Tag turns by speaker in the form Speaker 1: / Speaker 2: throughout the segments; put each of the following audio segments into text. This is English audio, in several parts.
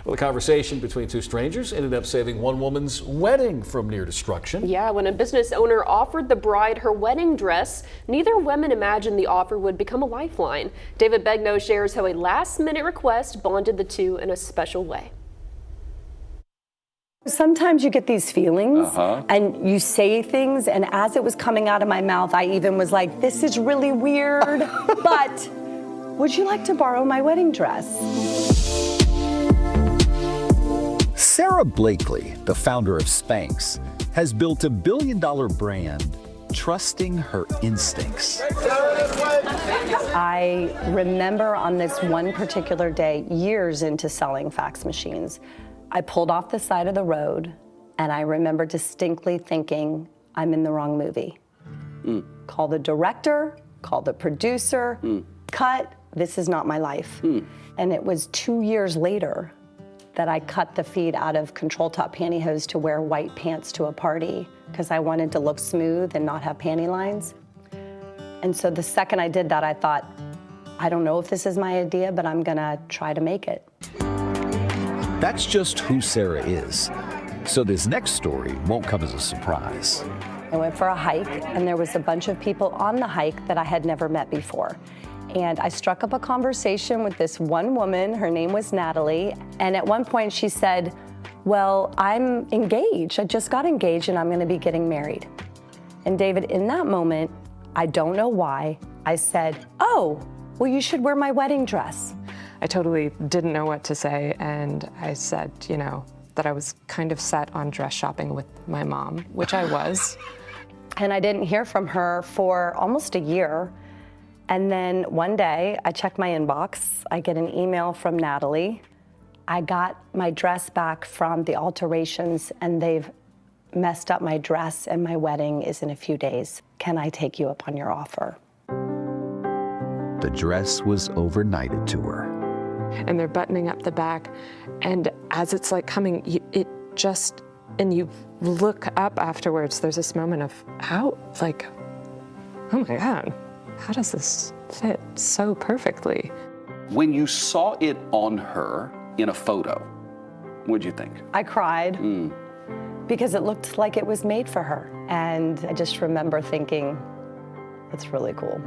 Speaker 1: Well, the conversation between two strangers ended up saving one woman's wedding from near destruction.
Speaker 2: Yeah, when a business owner offered the bride her wedding dress, neither woman imagined the offer would become a lifeline. David Begnaud shares how a last-minute request bonded the two in a special way.
Speaker 3: Sometimes you get these feelings and you say things, and as it was coming out of my mouth, I even was like, this is really weird, but would you like to borrow my wedding dress?
Speaker 4: Sarah Blakely, the founder of Spanx, has built a billion-dollar brand trusting her instincts.
Speaker 3: I remember on this one particular day, years into selling fax machines, I pulled off the side of the road, and I remember distinctly thinking, I'm in the wrong movie. Call the director, call the producer, cut, this is not my life. And it was 2 years later that I cut the feed out of control top pantyhose to wear white pants to a party because I wanted to look smooth and not have panty lines. And so the second I did that, I thought, I don't know if this is my idea, but I'm gonna try to make it.
Speaker 4: That's just who Sarah is. So this next story won't come as a surprise.
Speaker 3: I went for a hike, and there was a bunch of people on the hike that I had never met before. And I struck up a conversation with this one woman, her name was Natalie, and at one point she said, well, I'm engaged, I just got engaged and I'm gonna be getting married. And David, in that moment, I don't know why, I said, oh, well, you should wear my wedding dress.
Speaker 5: I totally didn't know what to say, and I said, you know, that I was kind of set on dress shopping with my mom, which I was.
Speaker 3: And I didn't hear from her for almost a year. And then one day, I check my inbox, I get an email from Natalie. I got my dress back from the alterations, and they've messed up my dress, and my wedding is in a few days. Can I take you up on your offer?
Speaker 4: The dress was overnighted to her.
Speaker 5: And they're buttoning up the back, and as it's like coming, and you look up afterwards, there's this moment of how, like, oh my God, how does this fit so perfectly?
Speaker 6: When you saw it on her in a photo, what'd you think?
Speaker 3: I cried because it looked like it was made for her. And I just remember thinking, that's really cool.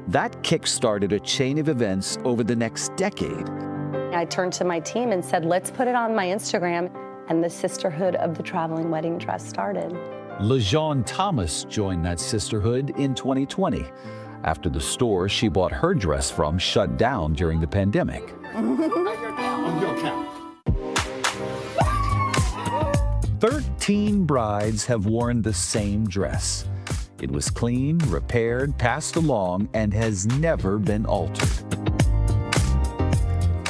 Speaker 4: That kick-started a chain of events over the next decade.
Speaker 3: I turned to my team and said, let's put it on my Instagram, and the Sisterhood of the Traveling Wedding Dress started.
Speaker 4: LaJean Thomas joined that sisterhood in 2020 after the store she bought her dress from shut down during the pandemic. 13 brides have worn the same dress. It was cleaned, repaired, passed along, and has never been altered.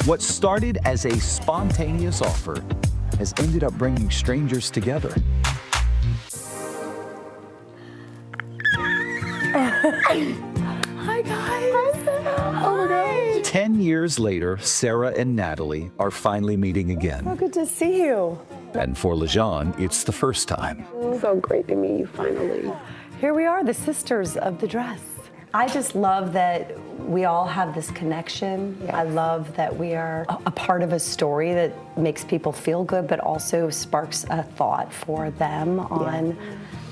Speaker 4: What started as a spontaneous offer has ended up bringing strangers together.
Speaker 3: Hi, guys. Oh, my God.
Speaker 4: 10 years later, Sarah and Natalie are finally meeting again.
Speaker 3: So good to see you.
Speaker 4: And for LaJean, it's the first time.
Speaker 5: So great to meet you finally.
Speaker 3: Here we are, the sisters of the dress. I just love that we all have this connection. Yes. I love that we are a part of a story that makes people feel good, but also sparks a thought for them on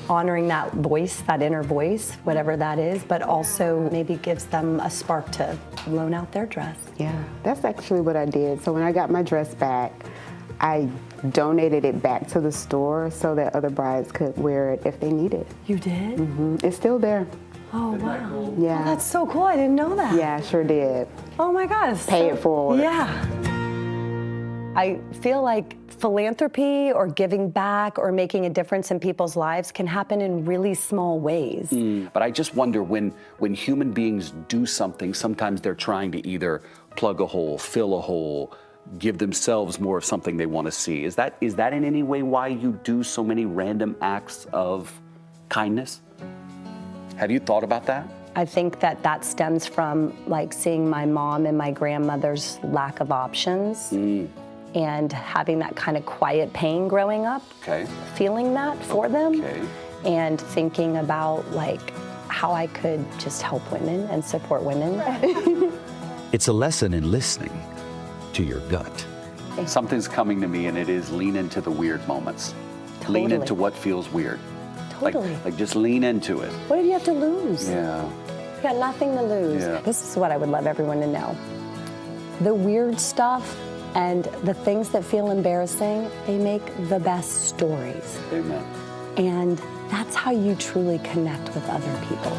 Speaker 3: honoring that voice, that inner voice, whatever that is, but also maybe gives them a spark to loan out their dress.
Speaker 7: Yeah, that's actually what I did. So when I got my dress back, I donated it back to the store so that other brides could wear it if they need it.
Speaker 3: You did?
Speaker 7: Mm-hmm. It's still there.
Speaker 3: Oh, wow.
Speaker 7: Cool? Yeah.
Speaker 3: Oh, that's so cool. I didn't know that.
Speaker 7: Yeah, I sure did.
Speaker 3: Oh, my God.
Speaker 7: Pay it forward.
Speaker 3: Yeah. I feel like philanthropy or giving back or making a difference in people's lives can happen in really small ways.
Speaker 6: But I just wonder when human beings do something, sometimes they're trying to either plug a hole, fill a hole, give themselves more of something they want to see. Is that in any way why you do so many random acts of kindness? Have you thought about that?
Speaker 3: I think that stems from like seeing my mom and my grandmother's lack of options and having that kind of quiet pain growing up, feeling that for them, and thinking about like how I could just help women and support women.
Speaker 4: It's a lesson in listening to your gut.
Speaker 6: Something's coming to me, and it is lean into the weird moments. Lean
Speaker 3: Totally.
Speaker 6: into what feels weird.
Speaker 3: Totally.
Speaker 6: Like just lean into it.
Speaker 3: What do you have to lose?
Speaker 6: Yeah.
Speaker 3: You got nothing to lose.
Speaker 6: Yeah.
Speaker 3: This is what I would love everyone to know. The weird stuff and the things that feel embarrassing, they make the best stories.
Speaker 6: Amen.
Speaker 3: And that's how you truly connect with other people.